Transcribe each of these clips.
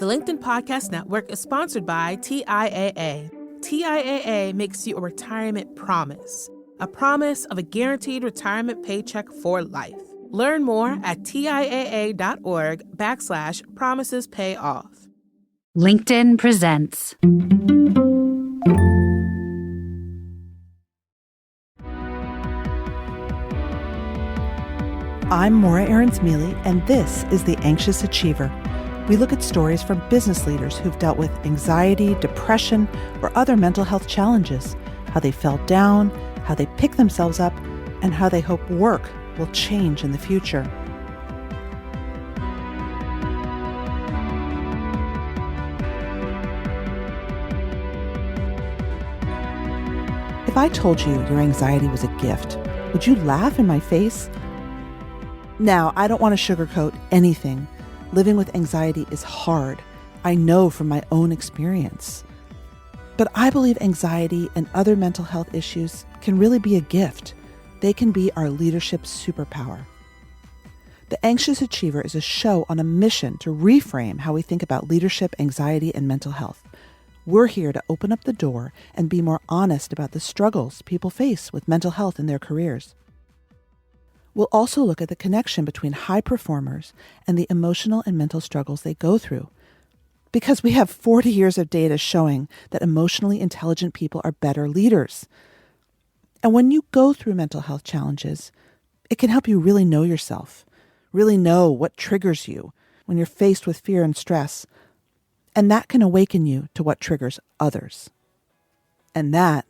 The LinkedIn Podcast Network is sponsored by TIAA. TIAA makes you a retirement promise, a promise of a guaranteed retirement paycheck for life. Learn more at TIAA.org/promises pay off. LinkedIn presents. I'm Morra Aarons-Mele, and this is The Anxious Achiever. We look at stories from business leaders who've dealt with anxiety, depression, or other mental health challenges, how they fell down, how they pick themselves up, and how they hope work will change in the future. If I told you your anxiety was a gift, would you laugh in my face? Now, I don't want to sugarcoat anything. Living with anxiety is hard. I know from my own experience. But I believe anxiety and other mental health issues can really be a gift. They can be our leadership superpower. The Anxious Achiever is a show on a mission to reframe how we think about leadership, anxiety, and mental health. We're here to open up the door and be more honest about the struggles people face with mental health in their careers. We'll also look at the connection between high performers and the emotional and mental struggles they go through. Because we have 40 years of data showing that emotionally intelligent people are better leaders. And when you go through mental health challenges, it can help you really know yourself, really know what triggers you when you're faced with fear and stress. And that can awaken you to what triggers others. And that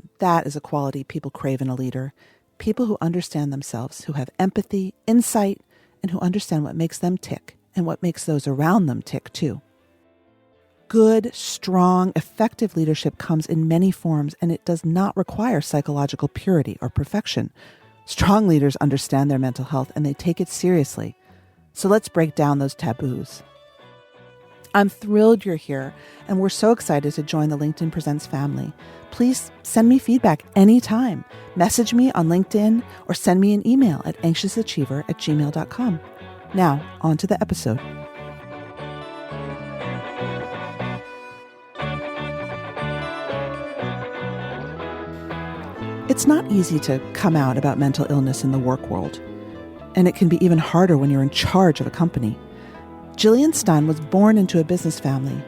is a quality people crave in a leader. People who understand themselves, who have empathy, insight, and who understand what makes them tick and what makes those around them tick too. Good, strong, effective leadership comes in many forms, and it does not require psychological purity or perfection. Strong leaders understand their mental health and they take it seriously. So let's break down those taboos. I'm thrilled you're here, and we're so excited to join the LinkedIn Presents family. Please send me feedback anytime. Message me on LinkedIn or send me an email at anxiousachiever@gmail.com. Now, on to the episode. It's not easy to come out about mental illness in the work world, and it can be even harder when you're in charge of a company. Gillian Stein was born into a business family,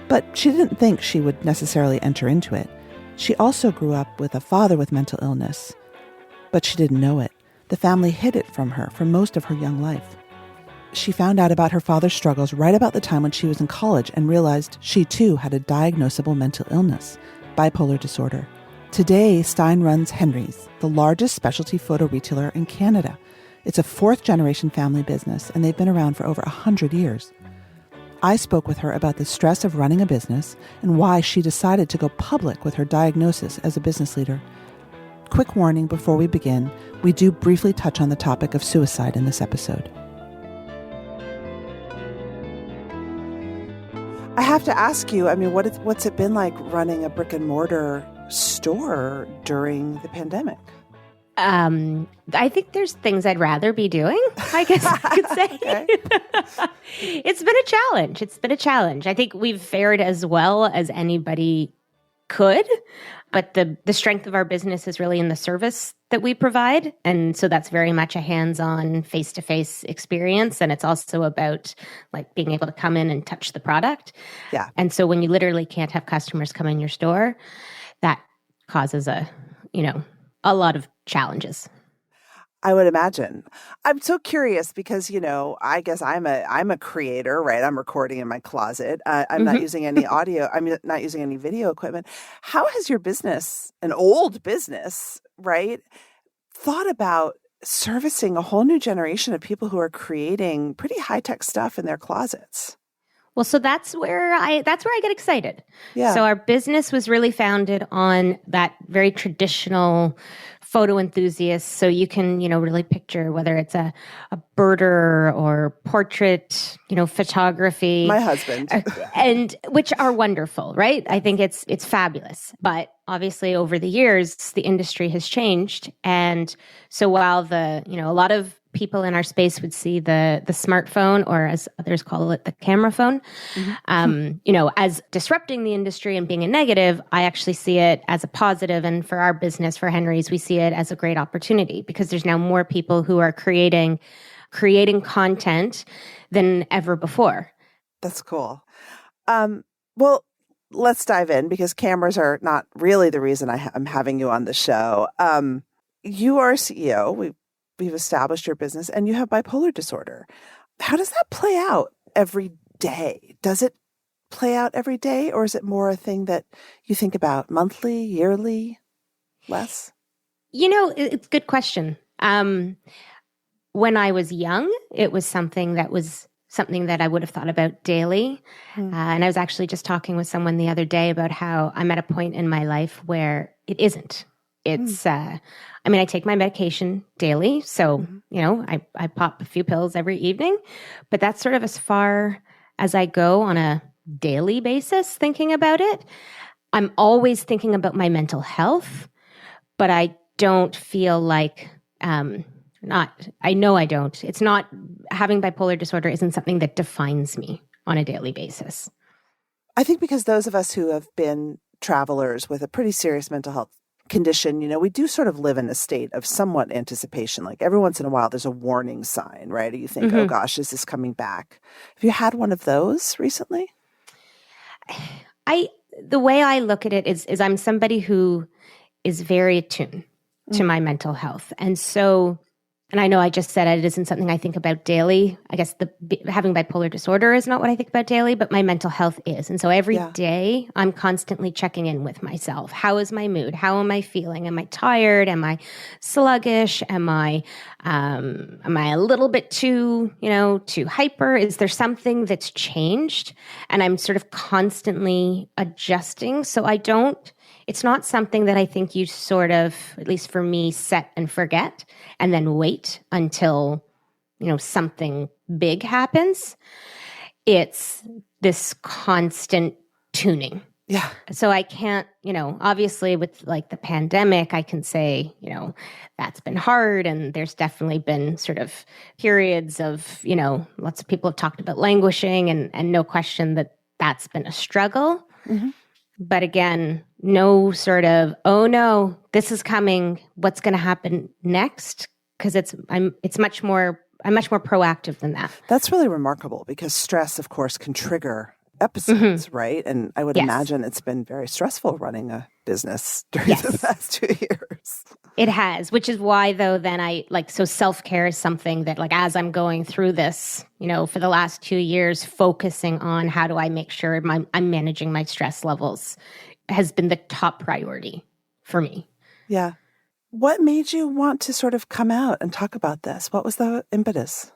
but she didn't think she would necessarily enter into it. She also grew up with a father with mental illness, but she didn't know it. The family hid it from her for most of her young life. She found out about her father's struggles right about the time when she was in college and realized she too had a diagnosable mental illness, bipolar disorder. Today, Stein runs Henry's, the largest specialty photo retailer in Canada. It's a fourth-generation family business, and they've been around for over 100 years. I spoke with her about the stress of running a business and why she decided to go public with her diagnosis as a business leader. Quick warning before we begin, we do briefly touch on the topic of suicide in this episode. I have to ask you, what's it been like running a brick-and-mortar store during the pandemic? I think there's things I'd rather be doing, I guess I could say. It's been a challenge. I think we've fared as well as anybody could, but the strength of our business is really in the service that we provide. And so that's very much a hands-on, face-to-face experience. And it's also about like being able to come in and touch the product. Yeah. And so when you literally can't have customers come in your store, that causes a lot of challenges. I would imagine. I'm so curious because, I guess I'm a creator, right? I'm recording in my closet. I'm not using any audio. I'm not using any video equipment. How has your business, an old business, right, thought about servicing a whole new generation of people who are creating pretty high-tech stuff in their closets? Well, so that's where I get excited. Yeah. So our business was really founded on that very traditional photo enthusiast. So you can, really picture whether it's a birder or portrait, photography. My husband. And which are wonderful, right? I think it's fabulous. But obviously over the years, the industry has changed. And so while a lot of people in our space would see the smartphone, or as others call it, the camera phone, as disrupting the industry and being a negative, I actually see it as a positive. And for our business, for Henry's, we see it as a great opportunity because there's now more people who are creating content than ever before. That's cool. Well, let's dive in because cameras are not really the reason I'm having you on the show. You are a CEO. We've established your business and you have bipolar disorder. How does that play out every day? Does it play out every day, or is it more a thing that you think about monthly, yearly, less? It's a good question. When I was young, it was something that I would have thought about daily. And I was actually just talking with someone the other day about how I'm at a point in my life where it isn't. It's, I take my medication daily. So, I pop a few pills every evening, but that's sort of as far as I go on a daily basis thinking about it. I'm always thinking about my mental health, but I don't feel like, I know I don't. It's not, having bipolar disorder isn't something that defines me on a daily basis. I think because those of us who have been travelers with a pretty serious mental health condition, we do sort of live in a state of somewhat anticipation. Like every once in a while, there's a warning sign, right? You think, oh gosh, is this coming back? Have you had one of those recently? The way I look at it is I'm somebody who is very attuned to my mental health. And so, and I know I just said it isn't something I think about daily. I guess having bipolar disorder is not what I think about daily, but my mental health is. And so every day I'm constantly checking in with myself. How is my mood? How am I feeling? Am I tired? Am I sluggish? Am I a little bit too hyper? Is there something that's changed? And I'm sort of constantly adjusting. So it's not something that I think you sort of, at least for me, set and forget and then wait until, something big happens. It's this constant tuning. Yeah. So I can't, obviously with like the pandemic, I can say, that's been hard. And there's definitely been sort of periods of, lots of people have talked about languishing and no question that that's been a struggle. Mm-hmm. But again, no sort of, oh no, this is coming. What's going to happen next? Because I'm much more proactive than that. That's really remarkable because stress, of course, can trigger episodes, right? And I would imagine it's been very stressful running a business during the past 2 years. It has, which is why though, then so self-care is something that as I'm going through this, for the last 2 years, focusing on how do I make sure I'm managing my stress levels has been the top priority for me. Yeah. What made you want to sort of come out and talk about this? What was the impetus?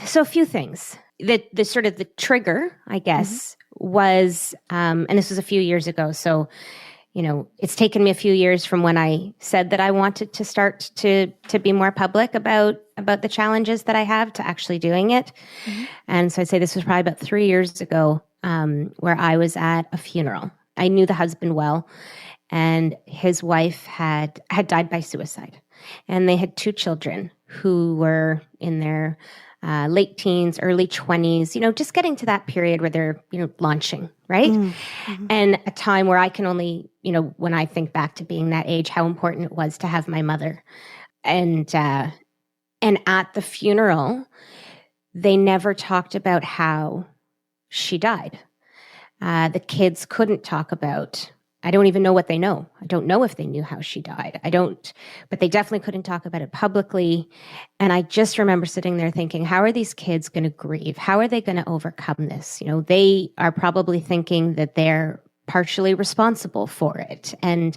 So a few things. The sort of the trigger, I guess, was, and this was a few years ago. So, it's taken me a few years from when I said that I wanted to start to be more public about the challenges that I have to actually doing it. Mm-hmm. And so I'd say this was probably about 3 years ago, where I was at a funeral. I knew the husband well, and his wife had died by suicide. And they had 2 children who were in their late teens, early 20s, just getting to that period where they're, launching, right? Mm-hmm. And a time where I can only, when I think back to being that age, how important it was to have my mother. And at the funeral, they never talked about how she died. The kids couldn't talk about, I don't even know what they know. I don't know if they knew how she died. But they definitely couldn't talk about it publicly. And I just remember sitting there thinking, how are these kids going to grieve? How are they going to overcome this? They are probably thinking that they're partially responsible for it. And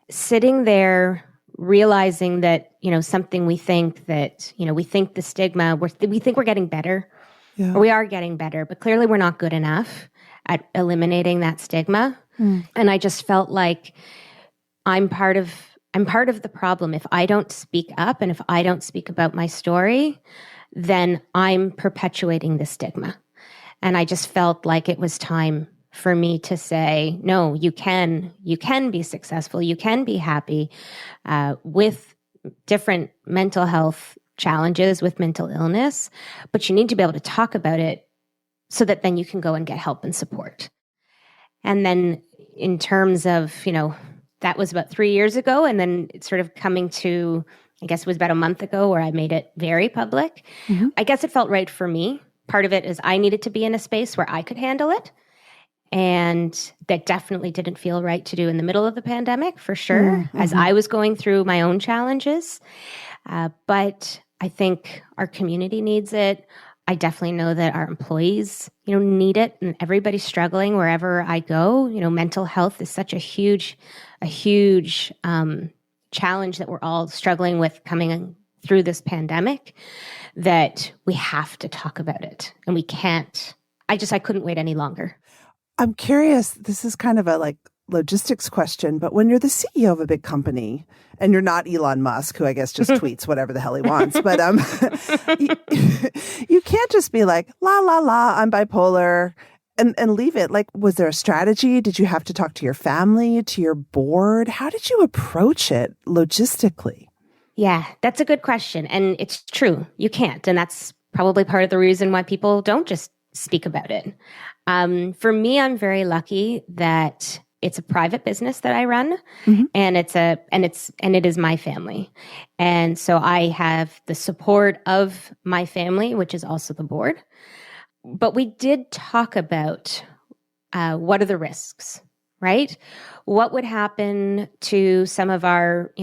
sitting there realizing that, something we think that, we think the stigma, we think we're getting better. Yeah. Or we are getting better, but clearly we're not good enough at eliminating that stigma. And I just felt like I'm part of the problem. If I don't speak up and if I don't speak about my story, then I'm perpetuating the stigma. And I just felt like it was time for me to say, no, you can be successful. You can be happy with different mental health challenges with mental illness, but you need to be able to talk about it so that then you can go and get help and support. And then in terms of, that was about 3 years ago. And then it's sort of coming to, I guess it was about a month ago where I made it very public. Mm-hmm. I guess it felt right for me. Part of it is I needed to be in a space where I could handle it. And that definitely didn't feel right to do in the middle of the pandemic, for sure, mm-hmm. as I was going through my own challenges. But I think our community needs it. I definitely know that our employees, need it, and everybody's struggling wherever I go. Mental health is such a huge challenge that we're all struggling with coming through this pandemic, that we have to talk about it, and we can't. I couldn't wait any longer. I'm curious. This is kind of a logistics question, but when you're the CEO of a big company and you're not Elon Musk, who I guess just tweets whatever the hell he wants, but you can't just be like, la, la, la, I'm bipolar and leave it. Was there a strategy? Did you have to talk to your family, to your board? How did you approach it logistically? Yeah, that's a good question. And it's true. You can't. And that's probably part of the reason why people don't just speak about it. For me, I'm very lucky that it's a private business that I run, mm-hmm. and it is my family. And so I have the support of my family, which is also the board. But we did talk about what are the risks, right? What would happen to some of our,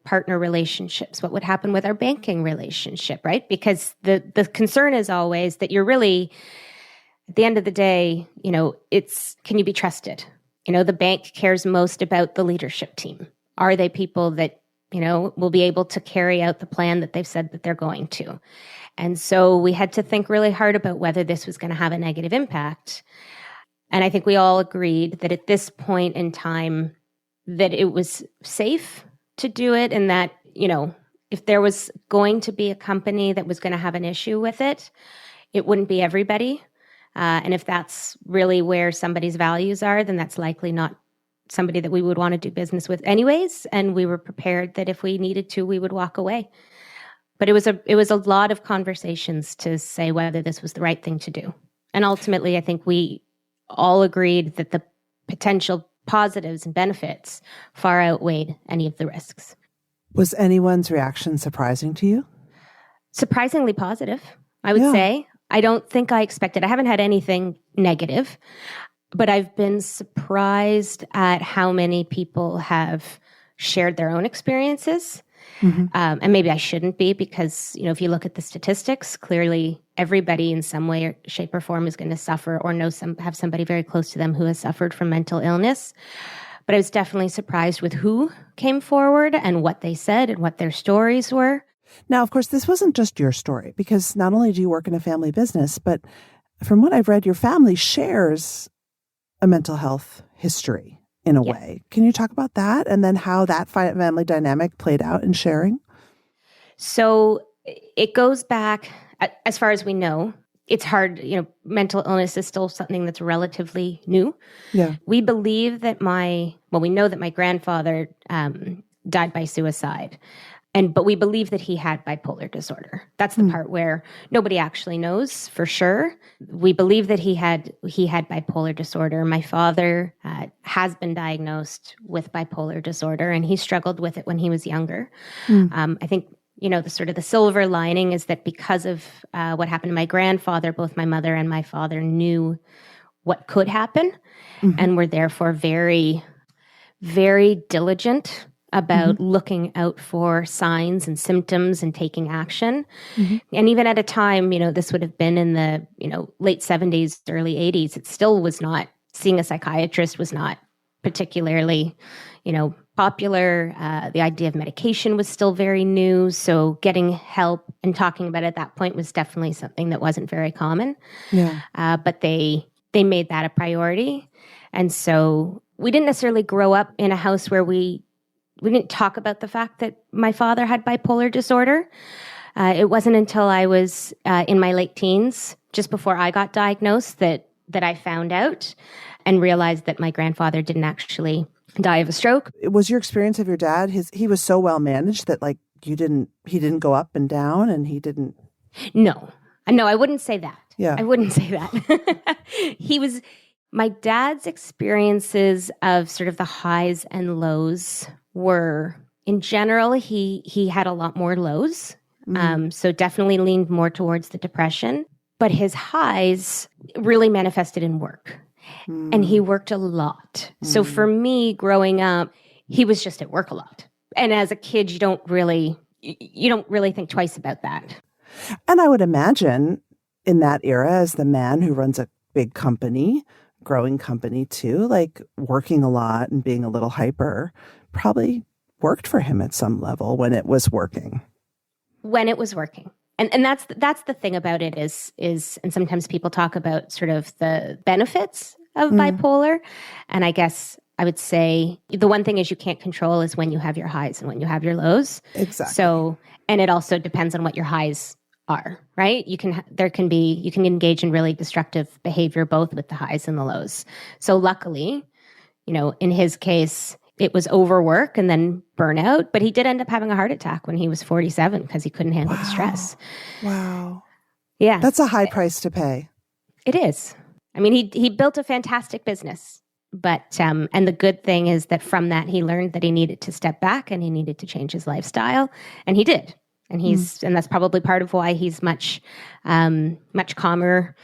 partner relationships? What would happen with our banking relationship, right? Because the concern is always that you're really, at the end of the day, it's, can you be trusted? The bank cares most about the leadership team. Are they people that, will be able to carry out the plan that they've said that they're going to? And so we had to think really hard about whether this was going to have a negative impact. And I think we all agreed that at this point in time, that it was safe to do it, and that, if there was going to be a company that was going to have an issue with it, it wouldn't be everybody. And if that's really where somebody's values are, then that's likely not somebody that we would want to do business with anyways. And we were prepared that if we needed to, we would walk away. But it was a lot of conversations to say whether this was the right thing to do. And ultimately, I think we all agreed that the potential positives and benefits far outweighed any of the risks. Was anyone's reaction surprising to you? Surprisingly positive, I would say. I don't think I expected. I haven't had anything negative, but I've been surprised at how many people have shared their own experiences. Mm-hmm. And maybe I shouldn't be, because, if you look at the statistics, clearly everybody in some way or shape or form is going to suffer or have somebody very close to them who has suffered from mental illness. But I was definitely surprised with who came forward and what they said and what their stories were. Now, of course, this wasn't just your story, because not only do you work in a family business, but from what I've read, your family shares a mental health history in a way. Can you talk about that, and then how that family dynamic played out in sharing? So it goes back, as far as we know. It's hard, mental illness is still something that's relatively new. Yeah. We believe that we know that my grandfather died by suicide. But we believe that he had bipolar disorder. That's the part where nobody actually knows for sure. We believe that he had bipolar disorder. My father has been diagnosed with bipolar disorder, and he struggled with it when he was younger. I think, the silver lining is that because of what happened to my grandfather, both my mother and my father knew what could happen, and were therefore very, very diligent about looking out for signs and symptoms and taking action. And even at a time, this would have been in the, late 70s, early 80s, it still was not, seeing a psychiatrist was not particularly, popular. The idea of medication was still very new. So getting help and talking about it at that point was definitely something that wasn't very common. Yeah. But they made that a priority. And so we didn't necessarily grow up in a house where we didn't talk about the fact that my father had bipolar disorder. It wasn't until I was in my late teens, just before I got diagnosed, that I found out and realized that my grandfather didn't actually die of a stroke. Was your experience of your dad, he was so well managed that he didn't go up and down and he didn't. No, I wouldn't say that. Yeah. I wouldn't say that. My dad's experiences of sort of the highs and lows were, in general, he had a lot more lows. So definitely leaned more towards the depression. But his highs really manifested in work. And he worked a lot. So for me, growing up, he was just at work a lot. And as a kid, you don't really think twice about that. And I would imagine in that era, as the man who runs a big company, growing company too, like working a lot and being a little hyper, probably worked for him at some level when it was working. When it was working. And that's the thing about it is, and sometimes people talk about sort of the benefits of bipolar. And I guess I would say the one thing is you can't control is when you have your highs and when you have your lows. Exactly. So, and it also depends on what your highs are, right? You can engage in really destructive behavior, both with the highs and the lows. So luckily, in his case, it was overwork and then burnout, but he did end up having a heart attack when he was 47 because he couldn't handle the stress. Wow. Yeah. That's a high price to pay. It is. I mean, he built a fantastic business, but, and the good thing is that from that, he learned that he needed to step back and he needed to change his lifestyle, and he did. And and that's probably part of why he's much calmer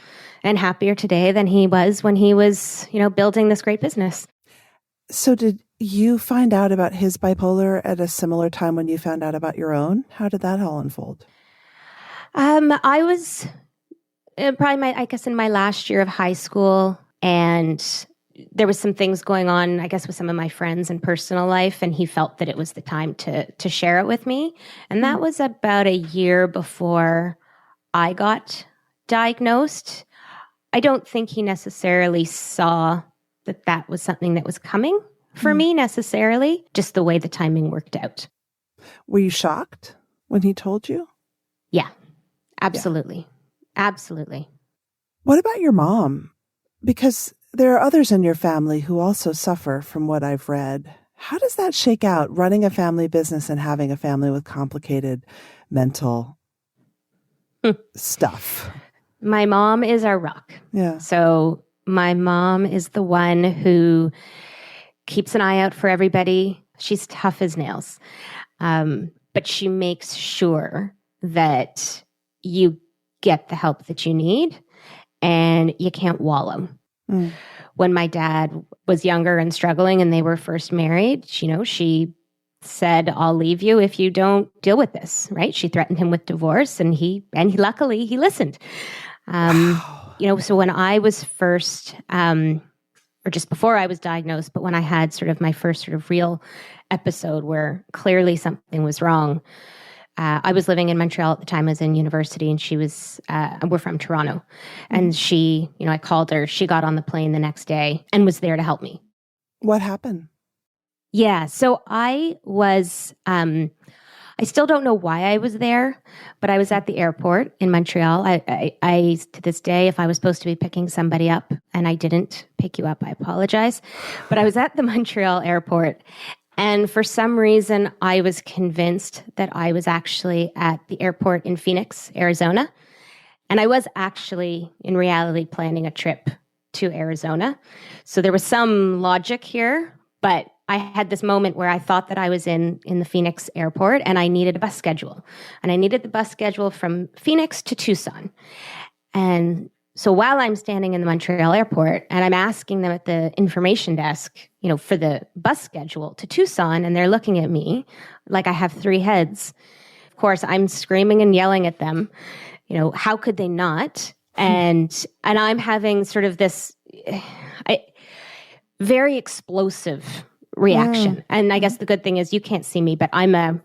and happier today than he was when he was, building this great business. So did you find out about his bipolar at a similar time when you found out about your own? How did that all unfold? I was probably in my last year of high school, and there was some things going on, I guess, with some of my friends in personal life, and he felt that it was the time to share it with me. And that was about a year before I got diagnosed. I don't think he necessarily saw that was something that was coming for me necessarily, just the way the timing worked out. Were you shocked when he told you? Yeah, absolutely. Yeah. Absolutely. What about your mom? Because there are others in your family who also suffer from what I've read. How does that shake out, running a family business and having a family with complicated mental stuff? My mom is our rock. Yeah. So my mom is the one who keeps an eye out for everybody. She's tough as nails. But she makes sure that you get the help that you need and you can't wallow. When my dad was younger and struggling and they were first married, she said, "I'll leave you if you don't deal with this," right? She threatened him with divorce, and he luckily listened. So when I was first, or just before I was diagnosed, but when I had sort of my first sort of real episode where clearly something was wrong, I was living in Montreal at the time. I was in university, and we're from Toronto. And she, I called her, she got on the plane the next day and was there to help me. What happened? Yeah. So I was, I still don't know why I was there, but I was at the airport in Montreal. I to this day, if I was supposed to be picking somebody up and I didn't pick you up, I apologize. But I was at the Montreal airport. And for some reason, I was convinced that I was actually at the airport in Phoenix, Arizona. And I was actually, in reality, planning a trip to Arizona. So there was some logic here, but I had this moment where I thought that I was in the Phoenix airport and I needed a bus schedule. And I needed the bus schedule from Phoenix to Tucson. And so while I'm standing in the Montreal airport and I'm asking them at the information desk, for the bus schedule to Tucson, and they're looking at me like I have three heads. Of course, I'm screaming and yelling at them. How could they not? And I'm having sort of this very explosive reaction. And I guess the good thing is you can't see me, but I'm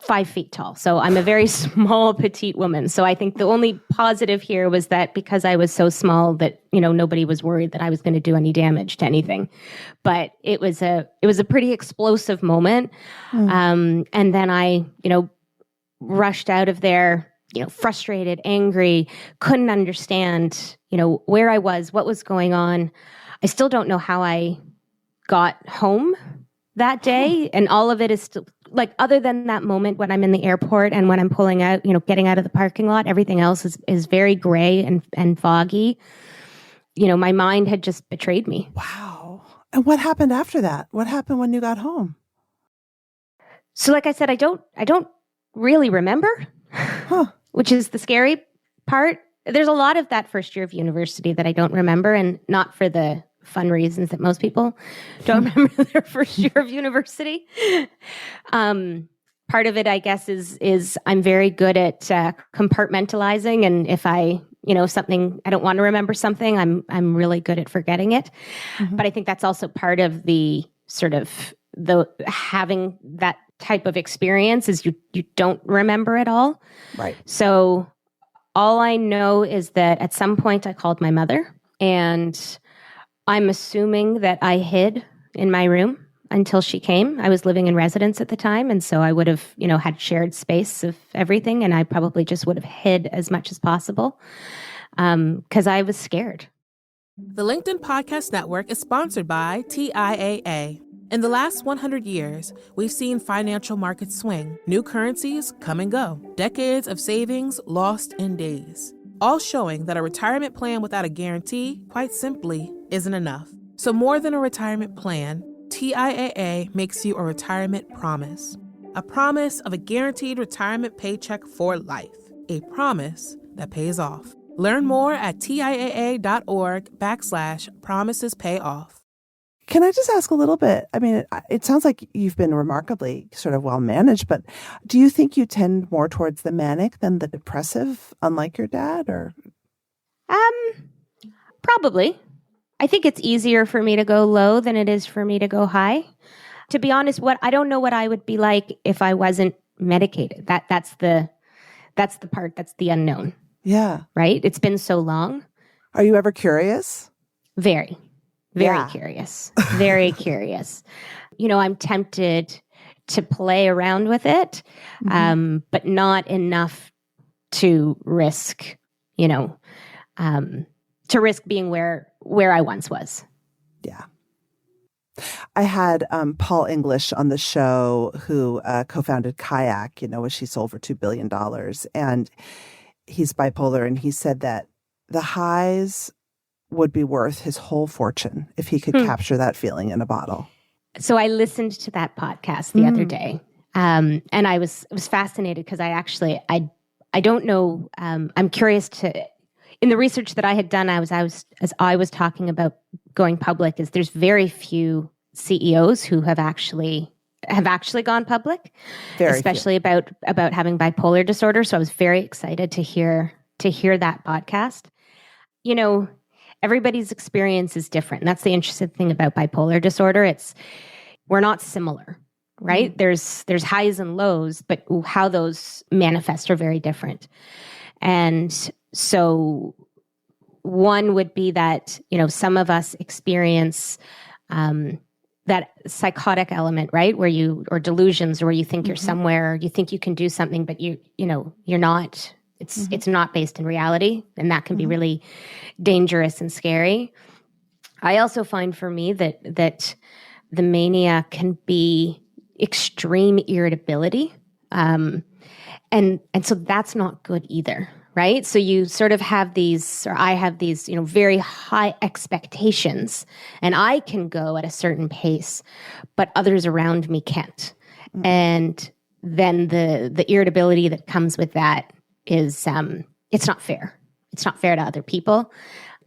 5 feet tall. So I'm a very small, petite woman. So I think the only positive here was that because I was so small that, nobody was worried that I was going to do any damage to anything. But it was a pretty explosive moment. And then I, rushed out of there, frustrated, angry, couldn't understand, where I was, what was going on. I still don't know how I got home that day. And all of it is like other than that moment when I'm in the airport and when I'm pulling out, getting out of the parking lot, everything else is very gray and foggy. My mind had just betrayed me. Wow. And what happened after that? What happened when you got home? So like I said, I don't really remember, which is the scary part. There's a lot of that first year of university that I don't remember, and not for the fun reasons that most people don't remember their first year of university. Part of it, I guess, is I'm very good at compartmentalizing, and if I something, I don't want to remember something, I'm really good at forgetting it. Mm-hmm. But I think that's also part of the sort of the having that type of experience is you don't remember it all. Right. So all I know is that at some point I called my mother, and I'm assuming that I hid in my room until she came. I was living in residence at the time, and so I would have, had shared space of everything, and I probably just would have hid as much as possible because I was scared. The LinkedIn Podcast Network is sponsored by TIAA. In the last 100 years, we've seen financial markets swing, new currencies come and go, decades of savings lost in days, all showing that a retirement plan without a guarantee, quite simply, isn't enough. So more than a retirement plan, TIAA makes you a retirement promise. A promise of a guaranteed retirement paycheck for life. A promise that pays off. Learn more at TIAA.org/promisespayoff. Can I just ask a little bit? I mean, it sounds like you've been remarkably sort of well managed, but do you think you tend more towards the manic than the depressive, unlike your dad, or? Probably. I think it's easier for me to go low than it is for me to go high. To be honest, I don't know what I would be like if I wasn't medicated. That's the part that's the unknown. Yeah. Right? It's been so long. Are you ever curious? Very curious. Very curious. I'm tempted to play around with it, but not enough to risk, to risk being where I once was. Yeah. I had Paul English on the show, who co-founded Kayak, which he sold for $2 billion. And he's bipolar. And he said that the highs would be worth his whole fortune if he could capture that feeling in a bottle. So I listened to that podcast the other day, and I was fascinated because I don't know. I'm curious in the research that I had done. I was talking about going public. Is there's very few CEOs who have actually gone public, especially about having bipolar disorder. So I was very excited to hear that podcast. Everybody's experience is different. And that's the interesting thing about bipolar disorder. We're not similar, right? Mm-hmm. There's highs and lows, but how those manifest are very different. And so one would be that, some of us experience that psychotic element, right? Or delusions, or where you think you're somewhere, you think you can do something, but you're not. It's not based in reality, and that can be really dangerous and scary. I also find for me that the mania can be extreme irritability, and so that's not good either, right? So you sort of have these, or I have these, very high expectations, and I can go at a certain pace, but others around me can't, and then the irritability that comes with that is it's not fair. It's not fair to other people,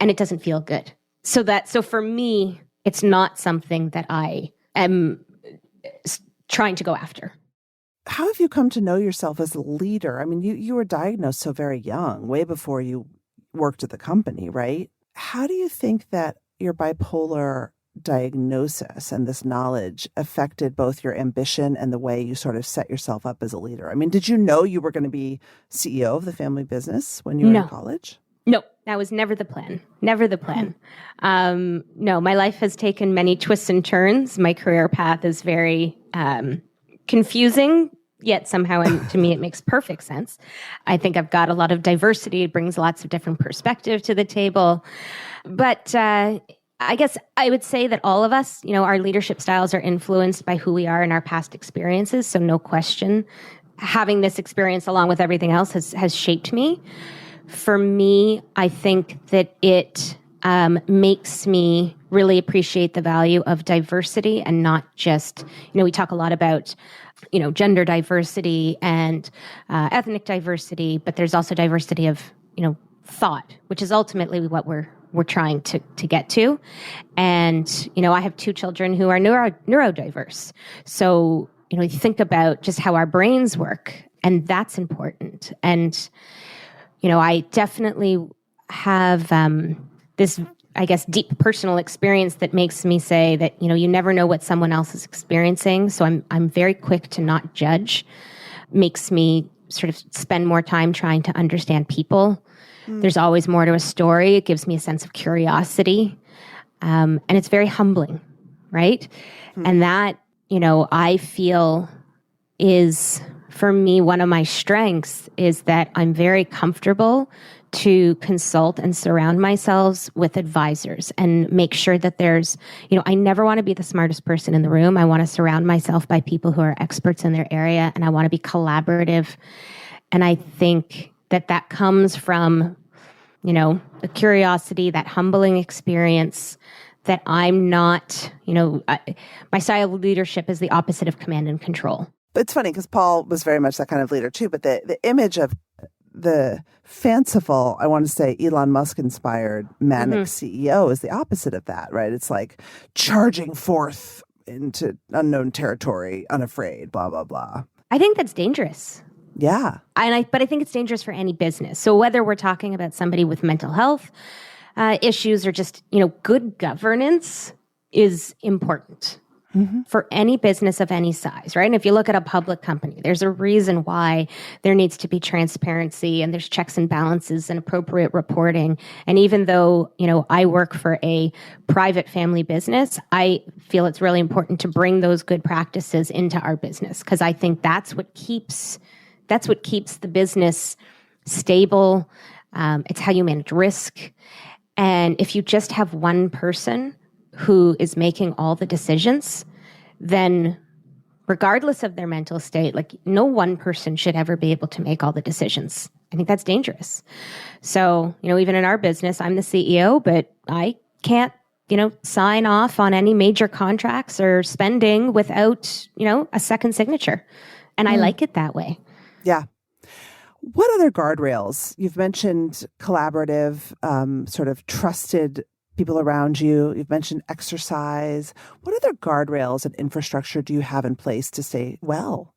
and it doesn't feel good. So for me, it's not something that I am trying to go after. How have you come to know yourself as a leader? I mean, you were diagnosed so very young, way before you worked at the company, right? How do you think that your bipolar diagnosis and this knowledge affected both your ambition and the way you sort of set yourself up as a leader? I mean, did you know you were going to be CEO of the family business when you were in college? No, that was never the plan. Never the plan. No, my life has taken many twists and turns. My career path is very confusing, yet somehow, and to me, it makes perfect sense. I think I've got a lot of diversity. It brings lots of different perspective to the table. But I guess I would say that all of us, our leadership styles are influenced by who we are in our past experiences. So no question, having this experience along with everything else has shaped me. For me, I think that it makes me really appreciate the value of diversity and not just, we talk a lot about, gender diversity and ethnic diversity, but there's also diversity of, thought, which is ultimately what we're trying to get to. And, I have 2 children who are neurodiverse. So, you think about just how our brains work, and that's important. And, I definitely have this, I guess, deep personal experience that makes me say that, you never know what someone else is experiencing. So I'm very quick to not judge, makes me sort of spend more time trying to understand people. There's always more to a story. It gives me a sense of curiosity. And it's very humbling, right? And that, I feel is, for me, one of my strengths is that I'm very comfortable to consult and surround myself with advisors and make sure that there's, I never want to be the smartest person in the room. I want to surround myself by people who are experts in their area, and I want to be collaborative. And I think that comes from, the curiosity, that humbling experience, that I'm not, my style of leadership is the opposite of command and control. It's funny because Paul was very much that kind of leader too, but the image of the fanciful, I want to say Elon Musk inspired manic CEO is the opposite of that, right? It's like charging forth into unknown territory, unafraid, blah, blah, blah. I think that's dangerous. Yeah. But I think it's dangerous for any business. So whether we're talking about somebody with mental health issues or just, good governance is important for any business of any size, right? And if you look at a public company, there's a reason why there needs to be transparency and there's checks and balances and appropriate reporting. And even though, I work for a private family business, I feel it's really important to bring those good practices into our business because I think that's what keeps the business stable. It's how you manage risk. And if you just have one person who is making all the decisions, then regardless of their mental state, like no one person should ever be able to make all the decisions. I think that's dangerous. So, even in our business, I'm the CEO, but I can't, sign off on any major contracts or spending without, a second signature. And I like it that way. Yeah. What other guardrails? You've mentioned collaborative, sort of trusted people around you. You've mentioned exercise. What other guardrails and infrastructure do you have in place to stay well?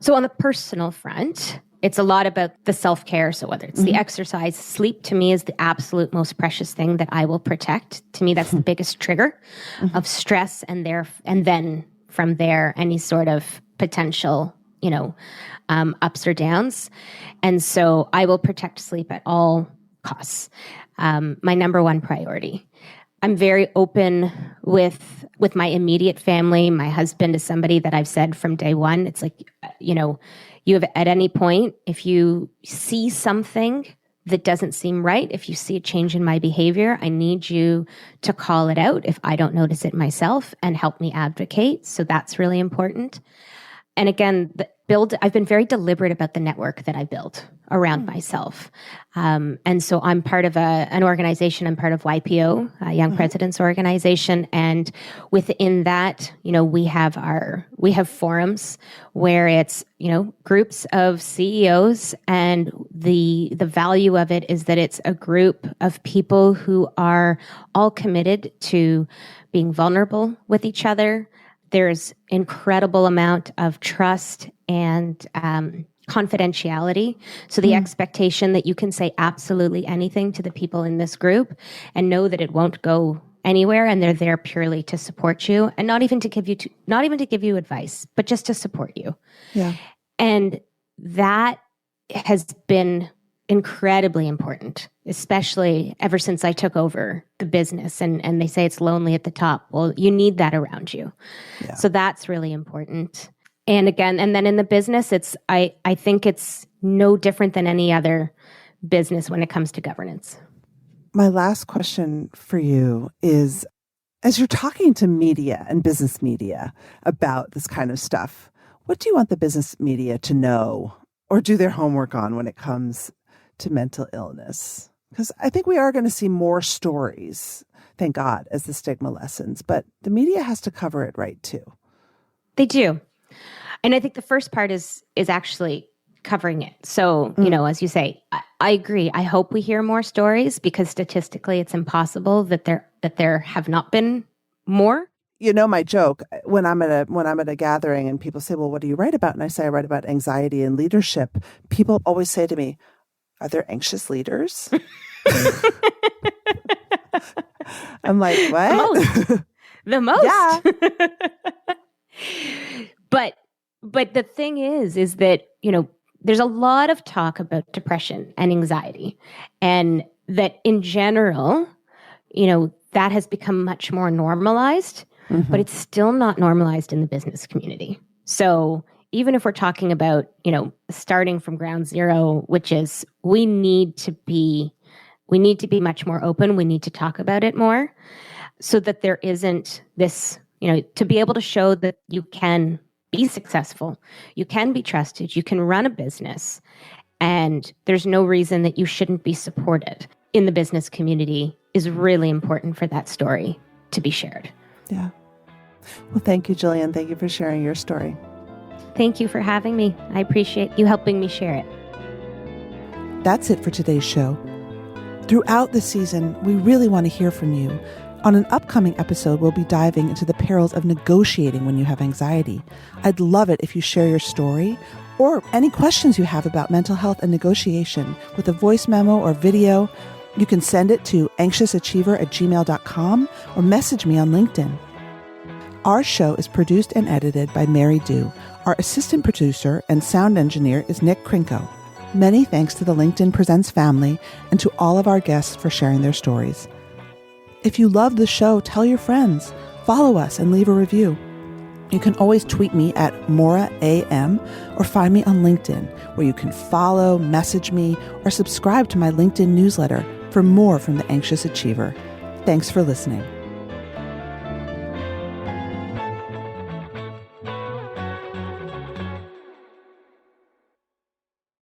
So on the personal front, it's a lot about the self-care. So whether it's the exercise, sleep to me is the absolute most precious thing that I will protect. To me, that's the biggest trigger of stress, and then from there, any sort of potential, ups or downs. And so I will protect sleep at all costs. My number one priority. I'm very open with my immediate family. My husband is somebody that I've said from day one, it's like, you have at any point, if you see something that doesn't seem right, if you see a change in my behavior, I need you to call it out if I don't notice it myself and help me advocate. So that's really important. And again, I've been very deliberate about the network that I build around myself. And so I'm part of an organization. I'm part of YPO, a Young Presidents Organization. And within that, we have forums where it's, groups of CEOs. And the value of it is that it's a group of people who are all committed to being vulnerable with each other. There's incredible amount of trust and confidentiality. So the expectation that you can say absolutely anything to the people in this group and know that it won't go anywhere, and they're there purely to support you, and not even to give you advice, but just to support you. Yeah. And that has been incredibly important, especially ever since I took over the business. And they say it's lonely at the top. Well, you need that around you. Yeah. So that's really important. And again, and then in the business, I think it's no different than any other business when it comes to governance. My last question for you is, as you're talking to media and business media about this kind of stuff, what do you want the business media to know or do their homework on when it comes to mental illness? Because I think we are going to see more stories, thank God, as the stigma lessens, but the media has to cover it right too. They do. And I think the first part is actually covering it. So, as you say, I agree. I hope we hear more stories because statistically it's impossible that there have not been more. You know my joke when I'm at a gathering and people say, "Well, what do you write about?" And I say I write about anxiety and leadership. People always say to me, "Are there anxious leaders?" I'm like, "What?" The most. Yeah. But the thing is that, there's a lot of talk about depression and anxiety, and that in general, that has become much more normalized, but it's still not normalized in the business community. So even if we're talking about, starting from ground zero, which is we need to be much more open. We need to talk about it more so that there isn't this, to be able to show that you can be successful, you can be trusted, you can run a business, and there's no reason that you shouldn't be supported in the business community is really important for that story to be shared. Yeah. Well, thank you, Gillian. Thank you for sharing your story. Thank you for having me. I appreciate you helping me share it. That's it for today's show. Throughout the season, we really want to hear from you. On an upcoming episode, we'll be diving into the perils of negotiating when you have anxiety. I'd love it if you share your story or any questions you have about mental health and negotiation with a voice memo or video. You can send it to anxiousachiever@gmail.com or message me on LinkedIn. Our show is produced and edited by Mary Dew. Our assistant producer and sound engineer is Nick Krinko. Many thanks to the LinkedIn Presents family and to all of our guests for sharing their stories. If you love the show, tell your friends, follow us, and leave a review. You can always tweet me at Morra AM or find me on LinkedIn, where you can follow, message me, or subscribe to my LinkedIn newsletter for more from The Anxious Achiever. Thanks for listening.